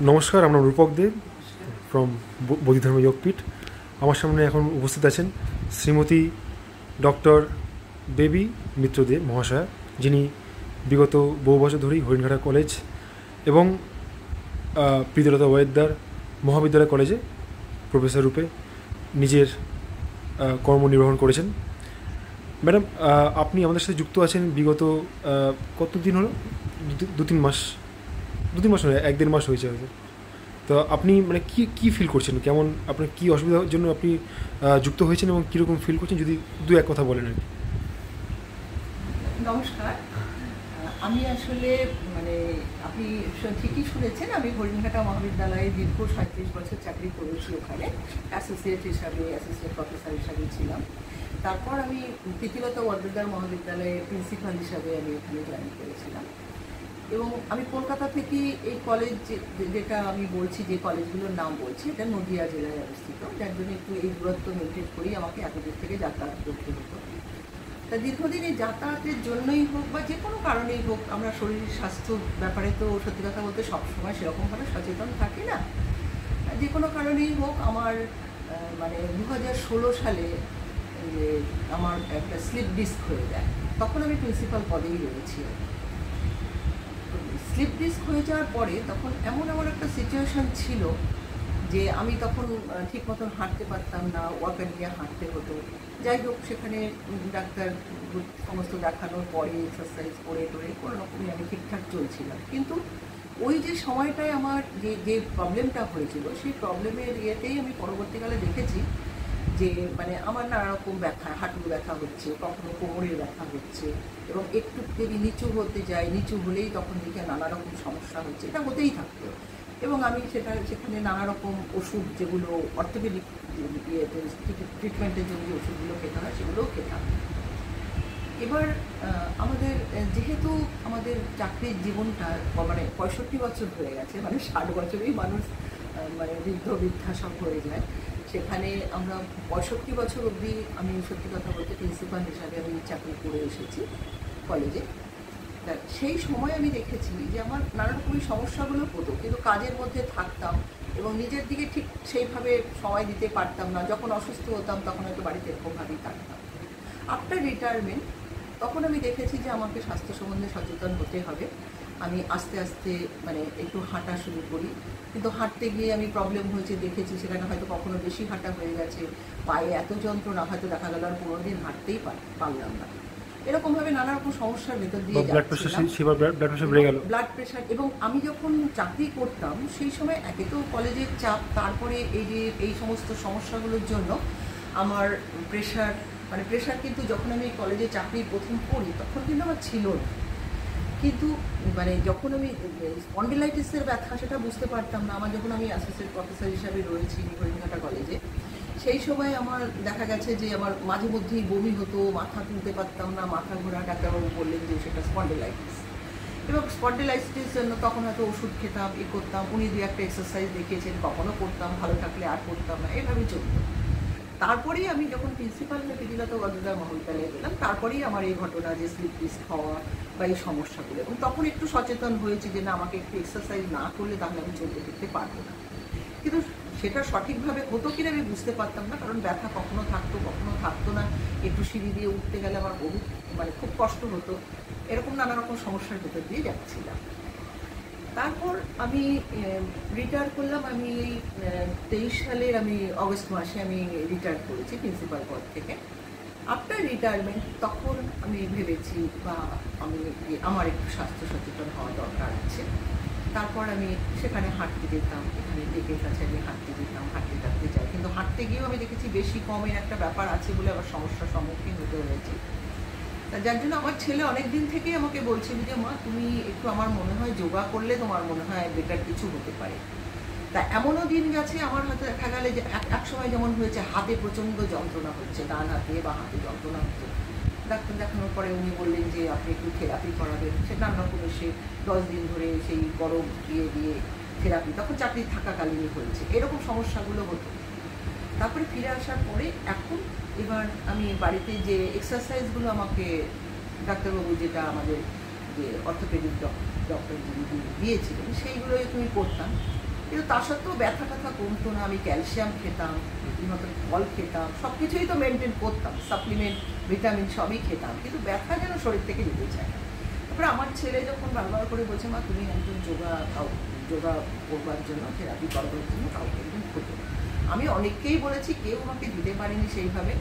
নমস্কার, আমরা রূপক দেব ফ্রম বোধিধর্ম যোগপীঠ। আমার সামনে এখন উপস্থিত আছেন শ্রীমতী ডক্টর বেবী মিত্র দে মহাশয়া, যিনি বিগত বহু বছর ধরেই হরিণঘাটা কলেজ এবং প্রীতিলতা ওয়েদার মহাবিদ্যালয় কলেজে প্রফেসর রূপে নিজের কর্মনির্বাহন করেছেন। ম্যাডাম, আপনি আমাদের সাথে যুক্ত আছেন বিগত কতদিন হলো? দু তিন মাস নয়, 1-1.5 মাস হয়েছে হয়তো। তো আপনি মানে কী ফিল করছেন, কেমন আপনার কী অসুবিধার জন্য আপনি যুক্ত হয়েছেন এবং কীরকম ফিল করছেন, যদি দু এক কথা বলেন আর কি। নমস্কার। আমি আসলে মানে আপনি ঠিকই শুনেছেন, আমি হরিণঘাটা মহাবিদ্যালয়ে দীর্ঘ 37 বছর চাকরি করেছি। ওখানে অ্যাসোসিয়েট হিসাবে, অ্যাসোসিয়েট প্রফেসর হিসাবে ছিলাম। তারপর আমি প্রীতিলতা ওয়াদ্দেদার মহাবিদ্যালয়ে প্রিন্সিপাল হিসাবে আমি এখানে জয়েন করেছিলাম। এবং আমি কলকাতা থেকে এই কলেজ যেটা আমি বলছি, যে কলেজগুলোর নাম বলছি, এটা নদিয়া জেলায় অবস্থিত, যার জন্য একটু এই দূরত্ব মেনটেন করেই আমাকে এতদূর থেকে যাতায়াত করতে হতো। তা দীর্ঘদিন এই যাতায়াতের জন্যই হোক বা যে কোনো কারণেই হোক, আমরা শরীর স্বাস্থ্য ব্যাপারে তো সত্যি কথা বলতে সবসময় সেরকমভাবে সচেতন থাকি না। যে কোনো কারণেই হোক, আমার মানে 2016 সালে আমার একটা স্লিপ ডিস্ক হয়ে যায়। তখন আমি প্রিন্সিপাল পদেই রয়েছি। স্লিপ ডিস্ক হয়ে যাওয়ার পরে তখন এমন আমার একটা সিচুয়েশান ছিল যে আমি তখন ঠিক মতন হাঁটতে পারতাম না, ওয়াকার নিয়ে হাঁটতে হতো। যাই হোক, সেখানে ডাক্তার সমস্ত দেখানোর পরে এক্সারসাইজ করে টোরে কোনো রকমই আমি ঠিকঠাক চলছিলাম। কিন্তু ওই যে সময়টায় আমার যে প্রবলেমটা হয়েছিল, সেই প্রবলেমের ইয়েতেই আমি পরবর্তীকালে দেখেছি যে মানে আমার নানা রকম ব্যথা, হাঁটুর ব্যথা হচ্ছে, কখনো কোমরের ব্যথা হচ্ছে, এবং একটু যদি নিচু হতে যাই, নিচু হলেই তখন দেখে নানা রকম সমস্যা হচ্ছে। এটা হতেই থাকতো। এবং আমি সেখানে নানা রকম ওষুধ, যেগুলো অর্থোপেডিক ট্রিটমেন্টের জন্য যে ওষুধগুলো খেতে হয়, সেগুলোও খেতাম। এবার আমাদের যেহেতু আমাদের চাকরির জীবনটা মানে 65 বছর হয়ে গেছে, মানে 60 বছরেই মানুষ মানে বৃদ্ধা সব হয়ে যায়। সেখানে আমরা 65 বছর অবধি, আমি সত্যি কথা বলতে প্রিন্সিপাল হিসাবে আমি চাকরি করে এসেছি কলেজে। তা সেই সময় আমি দেখেছি যে আমার নানা রকমের সমস্যাগুলো হতো, কিন্তু কাজের মধ্যে থাকতাম এবং নিজের দিকে ঠিক সেইভাবে সময় দিতে পারতাম না। যখন অসুস্থ হতাম তখন হয়তো বাড়িতে এরকমভাবেই থাকতাম। আফটার রিটায়ারমেন্ট তখন আমি দেখেছি যে আমাকে স্বাস্থ্য সম্বন্ধে সচেতন হতে হবে। আমি আস্তে আস্তে মানে একটু হাঁটা শুরু করি, কিন্তু হাঁটতে গিয়ে আমি প্রবলেম হয়েছে দেখেছি। সেখানে হয়তো কখনো বেশি হাঁটা হয়ে গেছে, পায়ে এত যন্ত্রণা, হয়তো দেখা গেল আর 15 দিন হাঁটতেই পারলাম না। এরকমভাবে নানা রকম সমস্যার ভেতর দিয়ে ব্লাড প্রেশার। এবং আমি যখন চাকরি করতাম সেই সময় একে তো কলেজের চাপ, তারপরে এই সমস্ত সমস্যাগুলোর জন্য আমার প্রেশার, মানে প্রেশার কিন্তু যখন আমি কলেজে চাকরি প্রথম করি তখন কিন্তু আমার ছিল না। কিন্তু মানে যখন আমি স্পন্ডিলাইটিসের ব্যথা, সেটা বুঝতে পারতাম না। আমার যখন আমি অ্যাসোসিয়েট প্রফেসর হিসাবে রয়েছি হরিণঘাটা কলেজে, সেই সময় আমার দেখা গেছে যে আমার মাঝে মধ্যেই বমি হতো, মাথা তুলতে পারতাম না, মাথা ঘোরা। ডাক্তারবাবু বললেন যে সেটা স্পন্ডিলাইটিস। এবং স্পন্ডিলাইটিসের জন্য তখন হয়তো ওষুধ খেতাম, করতাম। উনি 2-1টা এক্সারসাইজ দেখিয়েছেন, কখনো করতাম, ভালো থাকলে আর করতাম না, এভাবেই চলতো। তারপরেই আমি যখন প্রিন্সিপাল হয়ে প্রীতিলতা ওয়াদ্দেদার মহাবিদ্যালয়ে গেলাম, তারপরেই আমার এই ঘটনা, যে স্লিপ ডিস্ক হওয়া বা এই সমস্যাগুলো। এবং তখন একটু সচেতন হয়েছি যে না, আমাকে একটু এক্সারসাইজ না করলে তাহলে আমি চলতে ফিরতে পারবো না। কিন্তু সেটা সঠিকভাবে হতো কিনা আমি বুঝতে পারতাম না, কারণ ব্যথা কখনো থাকতো কখনো থাকতো না। একটু সিঁড়ি দিয়ে উঠতে গেলে আমার বহু মানে খুব কষ্ট হতো। এরকম নানা রকম সমস্যার ভেতর দিয়ে যাচ্ছিলাম। তারপর আমি রিটায়ার করলাম। আমি এই 23 সালের আমি অগস্ট মাসে আমি রিটায়ার করেছি প্রিন্সিপাল পদ থেকে। আফটার রিটায়ারমেন্ট তখন আমি ভেবেছি বা আমি আমার একটু স্বাস্থ্য সচেতন হওয়া দরকার আছে। তারপর আমি সেখানে হাঁটতে যেতাম, এখানে লেকের কাছে আমি হাঁটতে যেতাম, হাঁটতে টাটতে যাই। কিন্তু হাঁটতে গিয়েও আমি দেখেছি বেশি কমের একটা ব্যাপার আছে বলে আবার সমস্যার সম্মুখীন হতে হয়েছে। যার জন্য আমার ছেলে অনেক দিন থেকেই আমাকে বলছিল যে মা, তুমি একটু, আমার মনে হয় যোগা করলে তোমার মনে হয় বেটার কিছু হতে পারে। তা এমনও দিন গেছে আমার, হয়তো দেখা গেলে যে এক সময় যেমন হয়েছে, হাতে প্রচণ্ড যন্ত্রণা হচ্ছে, ডান হাতে বা হাতে যন্ত্রণা হচ্ছে। ডাক্তার দেখানোর পরে উনি বললেন যে আপনি একটু থেরাপি করাবেন। সে নানা রকম এসে 10 দিন ধরে সেই গরম দিয়ে থেরাপি, তখন চাকরি থাকাকালীনই হয়েছে। এরকম সমস্যাগুলো হতো। তারপরে ফিরে আসার পরে এখন এবার আমি বাড়িতে যে এক্সারসাইজগুলো আমাকে ডাক্তারবাবু, যেটা আমাদের যে অর্থোপেডিক ডক্টর যিনি দিয়েছিলেন, সেইগুলোই তুমি করতাম। কিন্তু তা সত্ত্বেও ব্যথা ট্যাথা কমতো না। আমি ক্যালসিয়াম খেতাম, রীতিমতো ফল খেতাম, সব কিছুই তো মেনটেন করতাম, সাপ্লিমেন্ট, ভিটামিন সবই খেতাম, কিন্তু ব্যথা যেন শরীর থেকে যেতে চায় না। তারপরে আমার ছেলে যখন বারবার করে বলছে, মা তুমি একজন যোগা করবার জন্য, থেরাপি করবার জন্য কাউকে একজন খোঁজো। আমি অনেককেই বলেছি, কেউ আমাকে দিতে পারেনি সেইভাবে,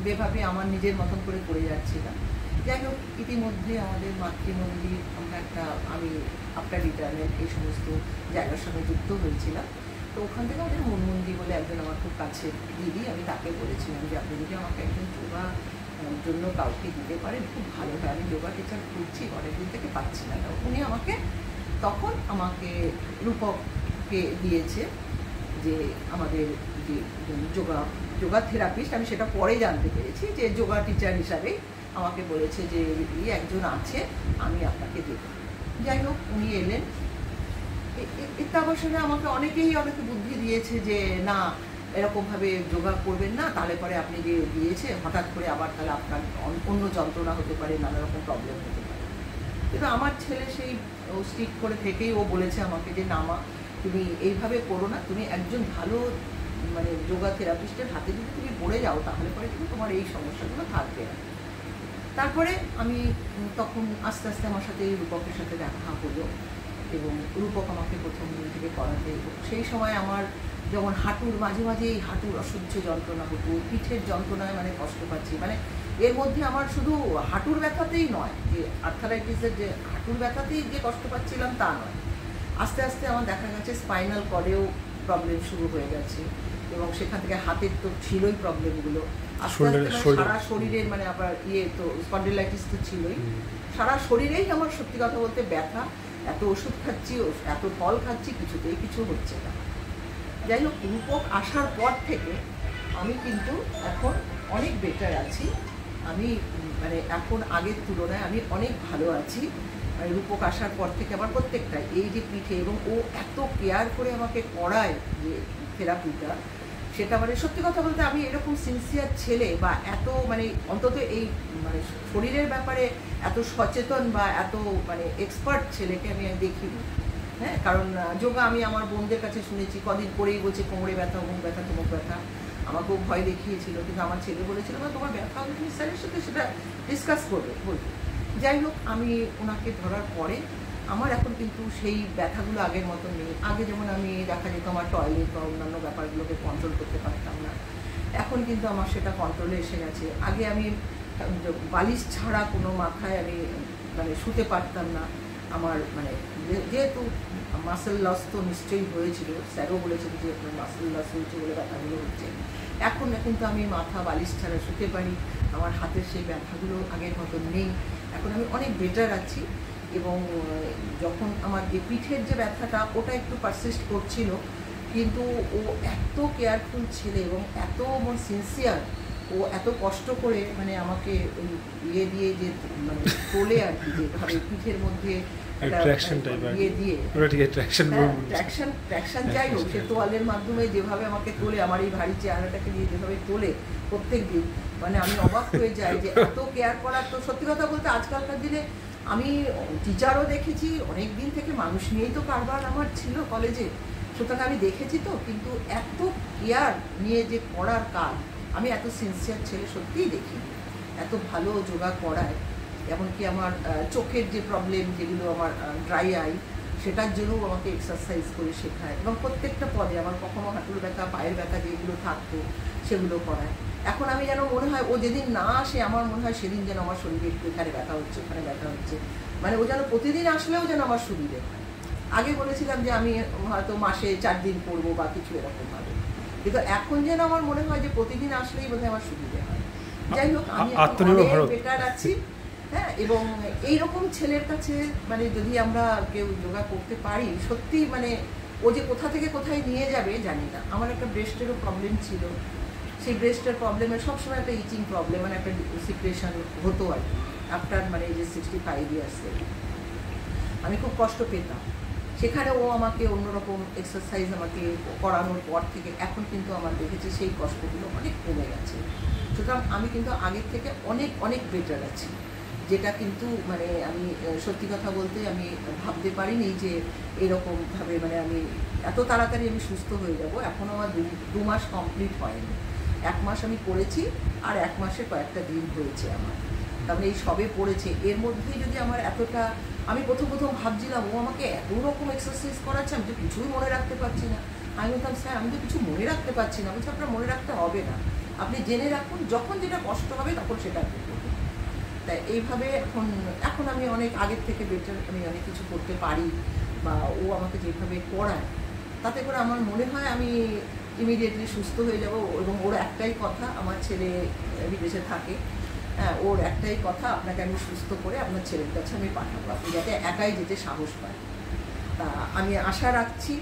যেভাবে আমার নিজের মতন করে করে যাচ্ছিলাম। যাই হোক, ইতিমধ্যে আমাদের মাতৃমন্দির, আমি আফটার রিটায়ারমেন্ট এই সমস্ত জায়গার সঙ্গে যুক্ত হয়েছিলাম। তো ওখান থেকে আমাদের মনমন্দির বলে একজন আমার খুব কাছের দিদি, আমি তাকে বলেছিলাম যে আপনি যদি আমাকে একজন যোগা জন্য কাউকে দিতে পারেন খুব ভালো হয়, আমি যোগা টিচার খুঁজছি, অনেকদিন থেকে পাচ্ছি না। উনি তখন আমাকে রূপককে দিয়েছে, যে আমাদের যে যোগা থেরাপিস্ট, আমি সেটা পরে জানতে পেরেছি, যে যোগা টিচার হিসাবে আমাকে বলেছে যে একজন আছে, আমি আপনাকে দেব। যাই হোক, উনি এলেন। অবশ্যই আমাকে অনেকে বুদ্ধি দিয়েছে যে না, এরকমভাবে যোগা করবেন না, তাহলে পরে আপনি যে দিয়েছে হঠাৎ করে আবার তাহলে আপনার অন্য যন্ত্রণা হতে পারে, নানা রকম প্রবলেম হতে পারে। কিন্তু আমার ছেলে সেই স্টিক করে থেকেই ও বলেছে আমাকে যে না মা, তুমি এইভাবে করো না, তুমি একজন ভালো মানে যোগা থেরাপিস্টের হাতে যদি তুমি পড়ে যাও, তাহলে পরে কিন্তু তোমার এই সমস্যাগুলো থাকবে না। তারপরে আমি তখন আস্তে আস্তে আমার সাথে রূপকের সাথে দেখা হলো, এবং রূপক আমাকে প্রথম দিন থেকে করাতে। সেই সময় আমার যেমন হাঁটুর মাঝে মাঝে এই হাঁটুর অসহ্য যন্ত্রণা হতো, পিঠের যন্ত্রণায় মানে কষ্ট পাচ্ছি, মানে এর মধ্যে আমার শুধু হাঁটুর ব্যথাতেই নয়, যে আর্থারাইটিসের যে হাঁটুর ব্যথাতেই যে কষ্ট পাচ্ছিলাম তা নয়, আস্তে আস্তে আমার দেখা গেছে স্পাইনাল কর্ডেও প্রবলেম শুরু হয়ে গেছে, এবং সেখান থেকে হাতের তো ছিলই প্রবলেমগুলো, আস্তে আস্তে সারা শরীরের মানে আবার তো স্পন্ডিলাইটিস তো ছিলই, সারা শরীরেই আমার সত্যি কথা বলতে ব্যথা। এত ওষুধ খাচ্ছি, এত ফল খাচ্ছি, কিছুতেই কিছু হচ্ছে না। যাই হোক, রূপক আসার পর থেকে আমি কিন্তু এখন অনেক বেটার আছি। আমি মানে এখন আগের তুলনায় আমি অনেক ভালো আছি। মানে রূপক আসার পর থেকে আমার প্রত্যেকটা এই যে পিঠে, এবং ও এত কেয়ার করে আমাকে করায় যে থেরাপিটা, সেটা মানে সত্যি কথা বলতে আমি এরকম সিনসিয়ার ছেলে বা এত মানে অন্তত এই মানে শরীরের ব্যাপারে এত সচেতন বা এত মানে এক্সপার্ট ছেলেকে আমি দেখিনি। হ্যাঁ, কারণ যোগা আমি আমার বোনদের কাছে শুনেছি, কদিন পরেই বলছে কোমরে ব্যথা, অমুক ব্যথা, তমুক ব্যথা, আমাকেও ভয় দেখিয়েছিল, কিন্তু আমার ছেলে বলেছিল তোমার ব্যথা হবে, তুমি স্যারের সাথে সেটা ডিসকাস করবে, বলবে। যাই হোক, আমি ওনাকে ধরার পরে আমার এখন কিন্তু সেই ব্যথাগুলো আগের মতো নেই। আগে যেমন আমি দেখা যেত আমার টয়লেট বা অন্যান্য ব্যাপারগুলোকে কন্ট্রোল করতে পারতাম না, এখন কিন্তু আমার সেটা কন্ট্রোলে এসে গেছে। আগে আমি বালিশ ছাড়া কোনো মাথায় আমি মানে শুতে পারতাম না। আমার মানে যেহেতু মাসেল লস তো নিশ্চয়ই হয়েছিল, স্যারও বলেছিল যে আপনার মাসেল লস হয়েছে বলে ব্যথাগুলো হচ্ছে। এখন কিন্তু আমি মাথা বালিশ ছাড়া শুতে পারি, আমার হাতের সেই ব্যথাগুলো আগের মতো নেই, এখন আমি অনেক বেটার আছি। এবং যখন আমার যে পিঠের যে ব্যথাটা, ওটা একটু পারসিস্ট করছিল, কিন্তু ও এত কেয়ারফুল ছেলে এবং এত সিনসিয়ার, ও এত কষ্ট করে মানে আমাকে ওই দিয়ে যে মানে তোলে আর কি, যেভাবে পিঠের মধ্যে যাই হোক, সে তোয়ালের মাধ্যমে যেভাবে আমাকে তোলে, আমার এই ভারী চেহারাটাকে দিয়ে যেভাবে তোলে প্রত্যেক দিন, মানে আমি অবাক হয়ে যাই যে এত কেয়ার করার। তো সত্যি কথা বলতে আজকালকার দিনে আমি টিচারও দেখেছি, অনেক দিন থেকে মানুষ নিয়েই তো কারবার আমার ছিল কলেজে, সুতরাং আমি দেখেছি তো, কিন্তু এত কেয়ার নিয়ে যে করার কাজ, আমি এত সিনসিয়ার ছেলে সত্যিই দেখিনি। এত ভালো যোগা করায়, এমনকি আমার চোখের যে প্রবলেম, যেগুলো আমার ড্রাই আই, সেটার জন্যও আমাকে এক্সারসাইজ করে শেখায়, এবং প্রত্যেকটা পদে আমার কখনো হাঁটুর ব্যথা, পায়ের ব্যথা যেগুলো থাকতো সেগুলো করায়। এখন আমি যেন মনে হয় ও যেদিন না আসে, আমার মনে হয় সেদিন যেন আমার শরীরে একটু এখানে ব্যথা হচ্ছে, ওখানে ব্যথা হচ্ছে, মানে ও যেন প্রতিদিন আসলেও যেন আমার সুবিধে হয়। আগে বলেছিলাম যে আমি হয়তো মাসে 4 দিন করবো বা কিছু এরকমভাবে, কিন্তু এখন যেন আমার মনে হয় যে প্রতিদিন আসলেই বোধহয় আমার সুবিধে হয়। যাই হোক, আমি বেটার আছি। হ্যাঁ, এবং এইরকম ছেলের কাছে মানে যদি আমরা কেউ যোগা করতে পারি, সত্যি মানে ও যে কোথা থেকে কোথায় নিয়ে যাবে জানি না। আমার একটা ব্রেস্টেরও প্রবলেম ছিল, সেই ব্রেস্টের প্রবলেমের সবসময় একটা ইচিং প্রবলেম, মানে একটা সিক্রেশন হতো আর কি, আফটার মানে যে 65 ইয়ার্সে আমি খুব কষ্ট পেতাম। সেখানে ও আমাকে অন্যরকম এক্সারসাইজ আমাকে করানোর পর থেকে এখন কিন্তু আমার দেখেছি সেই কষ্টগুলো অনেক কমে গেছে। সুতরাং আমি কিন্তু আগের থেকে অনেক অনেক বেটার আছি। যেটা কিন্তু মানে আমি সত্যি কথা বলতে আমি ভাবতে পারিনি যে এরকমভাবে মানে আমি এত তাড়াতাড়ি আমি সুস্থ হয়ে যাব। এখনও আমার 2 মাস কমপ্লিট হয়নি। 1 মাস আমি করেছি আর 1 মাসে কয়েকটা দিন হয়েছে আমার, তারপরে এই সবে পড়েছে। এর মধ্যেই যদি আমার এতটা, আমি প্রথম ভাবছিলাম ও আমাকে এত রকম এক্সারসাইজ করাচ্ছে, আমি তো কিছুই মনে রাখতে পারছি না। আমি বলতাম স্যার আমি তো কিছু মনে রাখতে পারছি না। বলছি আপনার মনে রাখতে হবে না, আপনি জেনে রাখুন, যখন যেটা কষ্ট হবে তখন সেটা করবেন। তাই এইভাবে এখন আমি অনেক আগের থেকে বেটার, আমি অনেক কিছু করতে পারি, বা ও আমাকে যেভাবে পড়ায় তাতে করে আমার মনে হয় আমি ইমিডিয়েটলি সুস্থ হয়ে যাব। এবং ওর একটাই কথা, আমার ছেলে বিদেশে থাকে, হ্যাঁ, ওর একটাই কথা, আপনাকে আমি সুস্থ করে আপনার ছেলের কাছে আমি পাঠাবো, আপনি যাতে একাই যেতে সাহস পান। তা আমি আশা রাখছি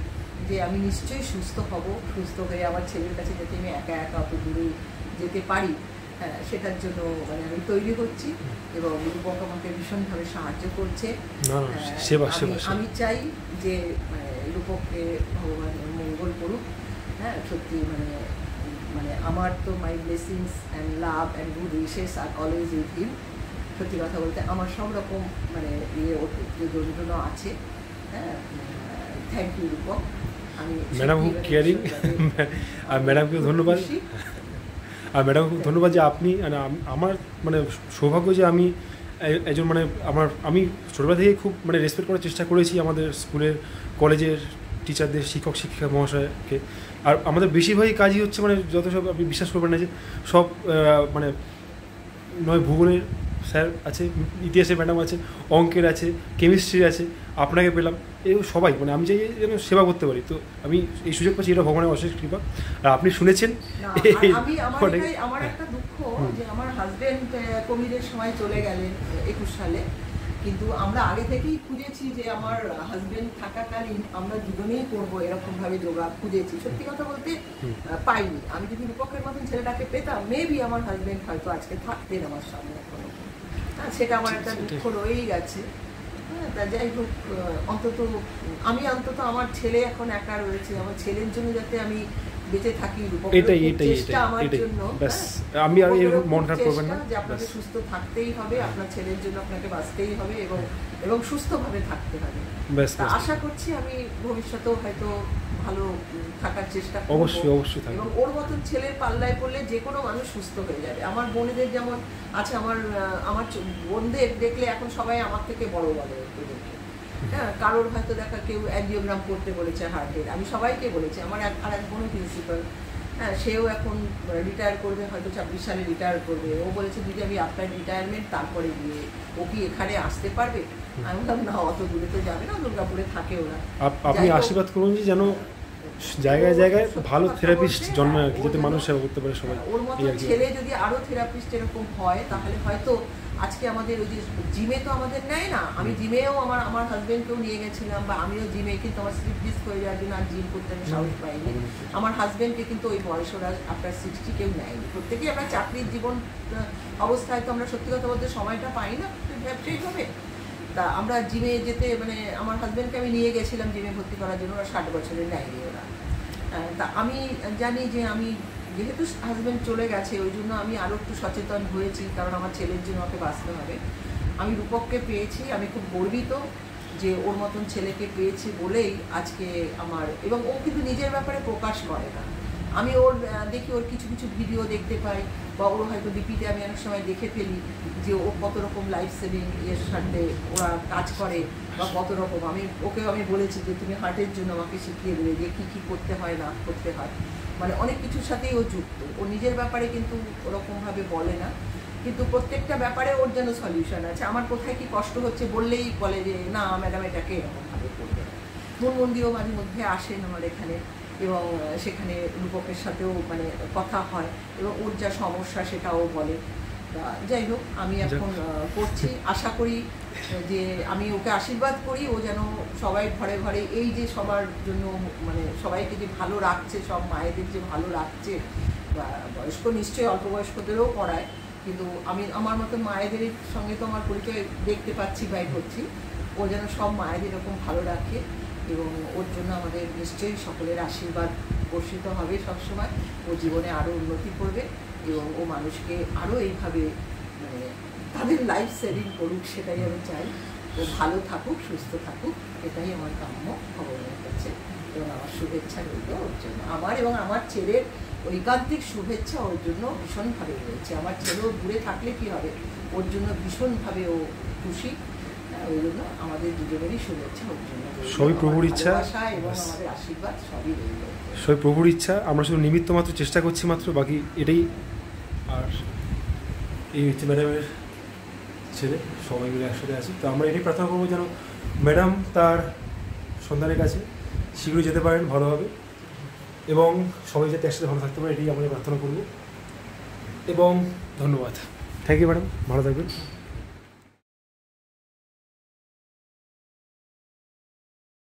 যে আমি নিশ্চয়ই সুস্থ হব, সুস্থ হয়ে আমার ছেলের কাছে যাতে আমি একা অত দূরে যেতে পারি, হ্যাঁ, সেটার জন্য মানে আমি তৈরি হচ্ছি। এবং রূপক আমাকে ভীষণভাবে সাহায্য করছে। আমি চাই যে রূপককে ভগবান মঙ্গল করুক। হ্যাঁ, সত্যি মানে আমার তো my blessings and love and good wishes আর অলওয়েজ উইথ হিম। সত্যি কথা বলতে আমার সব রকম মানে যন্ত্রণা আছে। হ্যাঁ, থ্যাংক ইউ রূপক। আমি ম্যাডাম খুব কেয়ারিং, আর ম্যাডামকে ধন্যবাদ। আর ম্যাডাম খুব ধন্যবাদ যে আপনি আমার মানে সৌভাগ্য যে আমি একজন মানে আমি ছোটোবেলা থেকে খুব মানে রেসপেক্ট করার চেষ্টা করেছি আমাদের স্কুলের কলেজের টিচারদের, শিক্ষক শিক্ষিকা মহাশয়কে। আর আমাদের বেশিরভাগই কাজই হচ্ছে মানে যত সব আপনি বিশ্বাস করবেন না যে সব মানে নয় ভূগোলের স্যার আছে, ইতিহাসের ম্যাডাম আছে, অঙ্কের আছে, কেমিস্ট্রির আছে, আপনাকে পেলাম, এই সবাই মানে আমি চাই যেন সেবা করতে পারি। তো আমি এই সুযোগ পাচ্ছি, এটা ভগবানের অশেষ কৃপা। আর আপনি শুনেছেন আমার একটা দুঃখ যে আমার হাজবেন্ড কোভিডের সময় চলে গেলেন 21 সালে, কিন্তু আমরা আগে থেকেই খুঁজেছি যে আমার হাজবেন্ড থাকাকালীন আমরা দুজনেই করবো এরকমভাবে যোগা খুঁজেছি। সত্যি কথা বলতে পাইনি। আমি যদি রূপকের মতন ছেলেটাকে পেতাম, মেবি আমার হাজবেন্ড হয়তো আজকে থাকতেন আমার সামনে এখনো। হ্যাঁ, সেটা আমার একটা দুঃখ রয়েই গেছে। হ্যাঁ, তা যাই হোক, অন্তত আমার ছেলে এখন একা রয়েছে, আমার ছেলের জন্য যাতে আমি বেঁচে থাকি, চেষ্টা আমার জন্য। আমি আর এর মন খারাপ করবেন না যে আপনাকে সুস্থ থাকতেই হবে, আপনার ছেলের জন্য আপনাকে বাঁচতেই হবে এবং সুস্থভাবে থাকতে হবে। আশা করছি আমি ভবিষ্যতেও হয়তো ভালো থাকার চেষ্টা করব। অবশ্যই এবং ওর মতন ছেলের পাল্লায় পড়লে যে কোনো মানুষ সুস্থ হয়ে যাবে। আমার বোনেদের যেমন আছে, আমার বোনদের দেখলে এখন সবাই আমার থেকে বড় বলে। হ্যাঁ, কারোর হয়তো দেখা কেউ অ্যাঞ্জিওগ্রাম করতে বলেছে হার্টের, আমি সবাইকে বলেছি। আমার আর এক বোনও প্রিন্সিপাল, হ্যাঁ, সেও এখন রিটায়ার করবে, হয়তো 26 সালে রিটায়ার করবে। ও বলেছে দিদি আমি আপনার রিটায়ারমেন্ট তারপরে গিয়ে ও কি এখানে আসতে পারবে? আমি বললাম না, অত দূরে তো যাবে না, দুর্গাপুরে থাকে ওরা। আপনি আশীর্বাদ করুন যে যেন জায়গায় জায়গায় ভালো থেরাপিস্ট জন্মায় আর কি, যাতে মানুষ সেবা করতে পারে সবাই। ওর মতো ছেলে যদি আরো থেরাপিস্ট এরকম হয় তাহলে হয়তো আজকে আমাদের ওই যে জিমে তো আমাদের নেয় না, আমি জিমেও আমার হাজবেন্ডকেও নিয়ে গেছিলাম, বা আমিও জিমে, কিন্তু আমার স্লিপ ডিস্ক হয়ে যাওয়ার জন্য আর জিম করতে আমি সাহস পাইনি। আমার হাজবেন্ডকে কিন্তু ওই বয়স ওরা আপনার 60 কেউ নেয়নি। প্রত্যেকেই আমরা চাকরির জীবন অবস্থায় তো আমরা সত্যি কথা বলতে সময়টা পাই না সেইভাবে। তা আমরা জিমে যেতে মানে আমার হাজবেন্ডকে আমি নিয়ে গেছিলাম জিমে ভর্তি করার জন্য, ওরা 60 বছরের নেয়নি ওরা। তা আমি জানি যে আমি যেহেতু হাজব্যান্ড চলে গেছে ওই জন্য আমি আরও একটু সচেতন হয়েছি, কারণ আমার ছেলের জন্য ওকে বাঁচতে হবে। আমি রূপককে পেয়েছি, আমি খুব গর্বিত যে ওর মতন ছেলেকে পেয়েছি বলেই আজকে আমার। এবং ও কিন্তু নিজের ব্যাপারে প্রকাশ করে না। আমি ওর দেখি, ওর কিছু ভিডিও দেখতে পাই, বা ওর হয়তো ডিপিতে আমি অনেক সময় দেখে ফেলি যে ও কত রকম লাইফ সেভিং এর সাথে ওরা কাজ করে, বা কত রকম। আমি বলেছি যে তুমি হার্টের জন্য আমাকে শিখিয়ে দেবে যে কী করতে হয় না করতে হয়, মানে অনেক কিছুর সাথেই ও যুক্ত। ও নিজের ব্যাপারে কিন্তু ওরকমভাবে বলে না, কিন্তু প্রত্যেকটা ব্যাপারে ওর যেন সলিউশন আছে। আমার কোথায় কি কষ্ট হচ্ছে বললেই বলে যে না ম্যাডাম এটাকে এরকমভাবে করবে। মন্দিরও মাঝে মধ্যে আসেন আমার এখানে, এবং সেখানে রূপকের সাথেও মানে কথা হয়, এবং ওর যা সমস্যা সেটাও বলে। যাই হোক, আমি এখন করছি, আশা করি যে আমি ওকে আশীর্বাদ করি ও যেন সবাই ঘরে ঘরে এই যে সবার জন্য মানে সবাইকে যে ভালো রাখছে, সব মায়েদের যে ভালো রাখছে, বা বয়স্ক নিশ্চয়ই অল্প বয়স্কদেরও করায়, কিন্তু আমি আমার মতো মায়েদের সঙ্গে তো আমার পরিচয় দেখতে পাচ্ছি বাই করছি। ও যেন সব মায়েদের এরকম ভালো রাখে, এবং ওর জন্য আমাদের নিশ্চয়ই সকলের আশীর্বাদ বর্ষিত হবে সবসময়। ও জীবনে আরও উন্নতি করবে, এবং ও মানুষকে আরও এইভাবে মানে তাদের লাইফ সেভিং করুক, সেটাই আমি চাই। ও ভালো থাকুক, সুস্থ থাকুক, এটাই আমার কাম্য ভগবানের কাছে। এবং আমার শুভেচ্ছা রইল ওর জন্য, আমার এবং আমার ছেলের ঐকান্তিক শুভেচ্ছা ওর জন্য ভীষণভাবে রয়েছে। আমার ছেলেও দূরে থাকলে কী হবে, ওর জন্য ভীষণভাবে ও খুশি। ওই জন্য আমাদের দুজনেরই শুভেচ্ছা ওর জন্য, সবই প্রভুর ইচ্ছা এবং আমাদের আশীর্বাদ সবই রইল। সবই প্রভুর ইচ্ছা, আমরা শুধু নিমিত্ত মাত্র চেষ্টা করছি মাত্র, বাকি এটাই। আর এই হচ্ছে ম্যাডামের ছেলে, সবাই মিলে একসাথে আছি। তো আমরা এটাই প্রার্থনা করবো যেন ম্যাডাম তার সন্তানের কাছে শীঘ্রই যেতে পারেন ভালোভাবে, এবং সবাই যাতে একসাথে ভালো থাকতে পারে, এটাই আমরা প্রার্থনা করব। এবং ধন্যবাদ। থ্যাংক ইউ ম্যাডাম, ভালো থাকবেন।